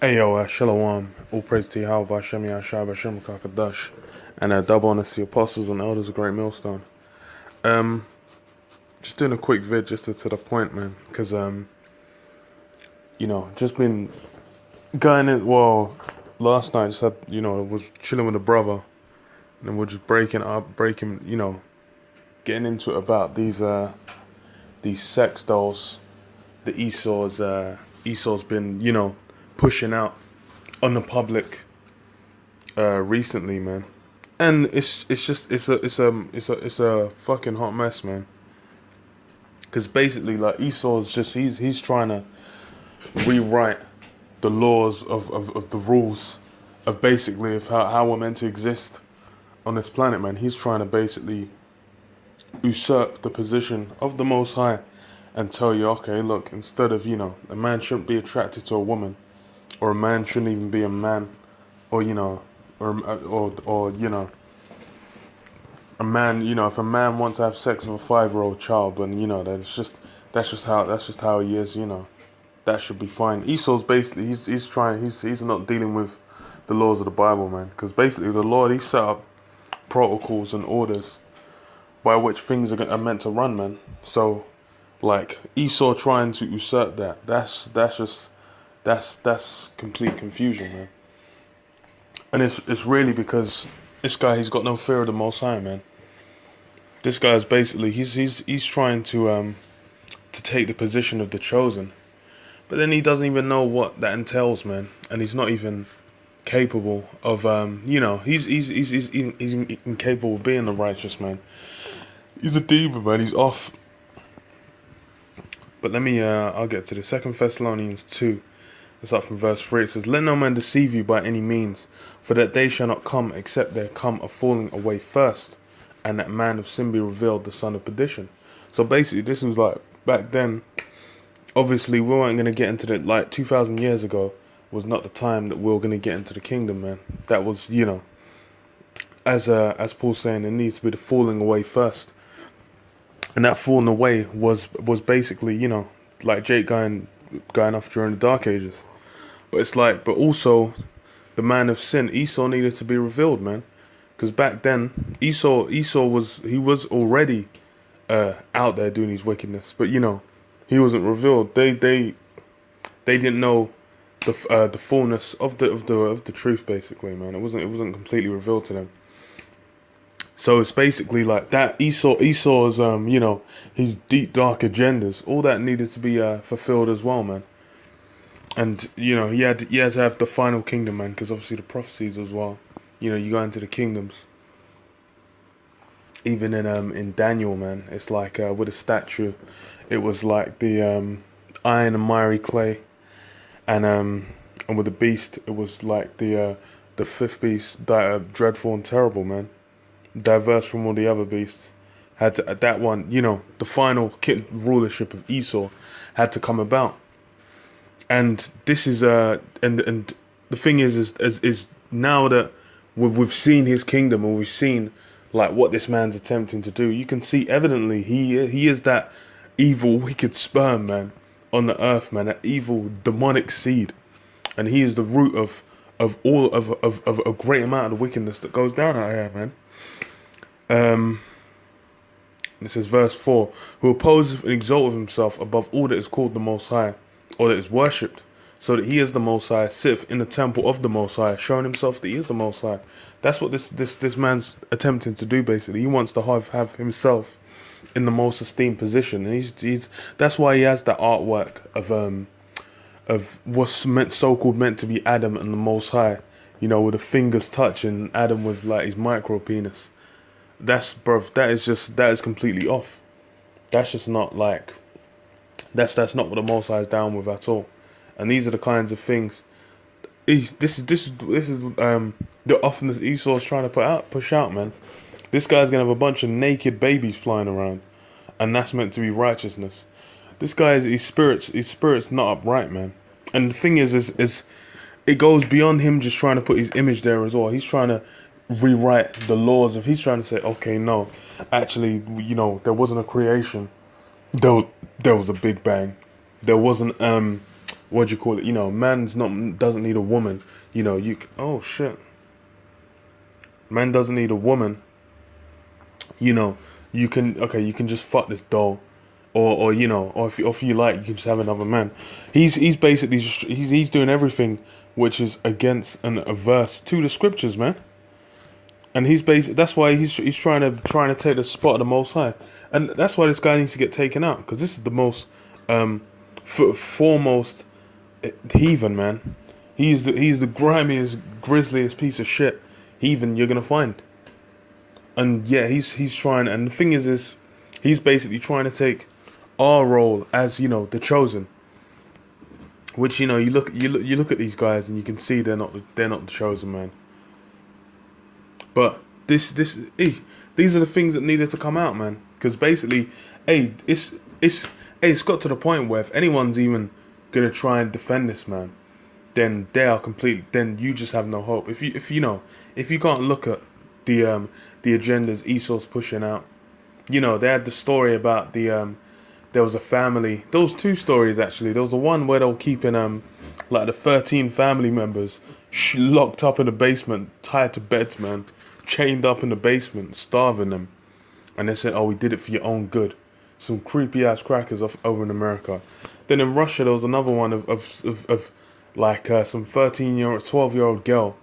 Ayo, Shalom, all praise to Yahweh, Hashem Yahshua, Hashem Kakadash, and double honor to the apostles and elders of GreatMillStone. Just doing a quick vid, just to the point, man, because just been going in. Well, last night just had, was chilling with a brother, and we're just getting into it about these sex dolls, the Esau'S been, pushing out on the public recently, man, and it's a fucking hot mess, man. Because basically, like, Esau'S he's trying to rewrite the laws of the rules of basically of how we're meant to exist on this planet, man. He's trying to basically usurp the position of the Most High and tell you, okay, look, instead of, a man shouldn't be attracted to a woman, or a man shouldn't even be a man, or a man, if a man wants to have sex with a 5-year-old child, then that's just how he is, that should be fine. Esau'S basically he's not dealing with the laws of the Bible, man, because basically the Lord, he set up protocols and orders by which things are meant to run, man. So, like, Esau trying to usurp that's complete confusion, man. And it's really because this guy, he's got no fear of the Most High, man. This guy is basically he's trying to take the position of the chosen, but then he doesn't even know what that entails, man. And he's not even capable of he's incapable of being the righteous, man. He's a demon, man. He's off. But let me I'll get to the 2 Thessalonians 2. It's up from verse 3. It says, "Let no man deceive you by any means, for that day shall not come except there come a falling away first, and that man of sin be revealed, the son of perdition." So basically, this was like back then. Obviously, we weren't going to get into it. Like 2,000 years ago was not the time that we were going to get into the kingdom, man. That was, as Paul's saying, it needs to be the falling away first, and that falling away was basically, like Jake going off during the Dark Ages. But it's like, but also the man of sin, Esau, needed to be revealed, man. Because back then, Esau was already out there doing his wickedness, but he wasn't revealed. They didn't know the fullness of the truth, basically, man. It wasn't completely revealed to them. So it's basically like that. Esau's his deep dark agendas, all that needed to be fulfilled as well, man. And he had to have the final kingdom, man, because obviously the prophecies as well. You go into the kingdoms. Even in Daniel, man, it's like with a statue, it was like the iron and miry clay, and with the beast, it was like the fifth beast, dreadful and terrible, man, diverse from all the other beasts. Had to, that one, the final rulership of Esau had to come about. And this is and the thing is now that we've seen his kingdom, and we've seen like what this man's attempting to do, you can see evidently he is that evil, wicked sperm, man, on the earth, man, that evil demonic seed, and he is the root of all of a great amount of wickedness that goes down out here, man. This is verse 4: "Who opposeth and exalteth himself above all that is called the Most High, or that is worshipped, so that he is the Most High, sitteth in the temple of the Most High, showing himself that he is the Most High." That's what this man's attempting to do, basically. He wants to have himself in the most esteemed position, and he's that's why he has that artwork of what's so-called meant to be Adam and the Most High, with the fingers touching Adam with like his micro penis. That is completely off. That's just not like, that's not what the Most High is down with at all. And these are the kinds of things. This is the offense Esau's trying to push out, man. This guy's gonna have a bunch of naked babies flying around, and that's meant to be righteousness. This guy his spirit's not upright, man. And the thing is it goes beyond him just trying to put his image there as well. He's trying to rewrite the laws he's trying to say, okay, no, actually, there wasn't a creation. There was a big bang. There wasn't what do you call it? You know, doesn't need a woman. You know, oh shit. Man doesn't need a woman. You know, you can just fuck this doll, or you know, or if you like, you can just have another man. He's basically he's doing everything which is against and averse to the scriptures, man. And that's why he's trying to take the spot of the Most High, and that's why this guy needs to get taken out, because this is the most foremost heathen, man. He's the grimiest, grisliest piece of shit heathen you're gonna find. And yeah, he's trying, and the thing is he's basically trying to take our role as, you know, the chosen. Which, you know, you look at these guys and you can see they're not the chosen, man. But these are the things that needed to come out, man. Because basically, it's got to the point where if anyone's even gonna try and defend this man, then they are completely. Then you just have no hope. If you can't look at the agendas Esau's pushing out, you know, they had the story about there was a family. There was two stories actually. There was the one where they were keeping like the 13 family members locked up in the basement, tied to beds, man, chained up in the basement, starving them. And they said, "Oh, we did it for your own good." Some creepy ass crackers over in America. Then in Russia, there was another one of like some 12-year-old girl,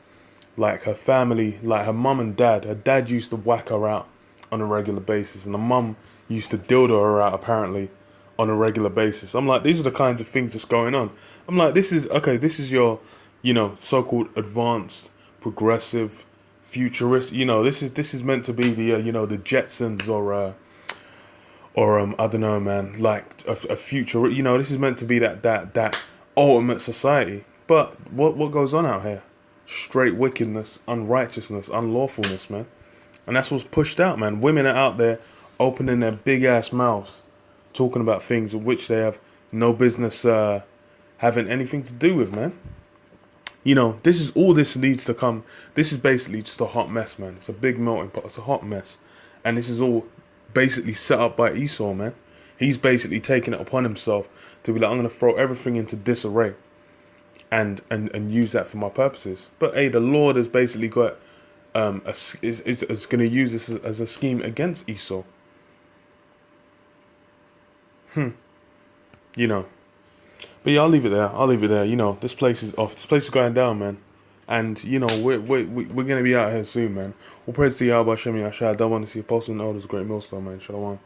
like her family, like her mum and dad. Her dad used to whack her out on a regular basis, and the mum used to dildo her out apparently on a regular basis. I'm like, these are the kinds of things that's going on. I'm like, this is your, you know, so-called advanced, progressive, futurist. You know, this is meant to be the you know, the Jetsons or I don't know, man, like a future. You know, this is meant to be that ultimate society. But what goes on out here? Straight wickedness, unrighteousness, unlawfulness, man. And that's what's pushed out, man. Women are out there opening their big ass mouths, talking about things of which they have no business having anything to do with, man. You know, this needs to come. This is basically just a hot mess, man. It's a big melting pot. It's a hot mess. And this is all basically set up by Esau, man. He's basically taking it upon himself to be like, I'm going to throw everything into disarray and use that for my purposes. But hey, the Lord has basically got is going to use this as a scheme against Esau. You know. But yeah, I'll leave it there. You know, this place is off. This place is going down, man. And you know, we're gonna be out here soon, man. We'll praise to Yahweh Shem Yashai. I don't want to see Apostle and Elders, GreatMillStone, man. Shalom.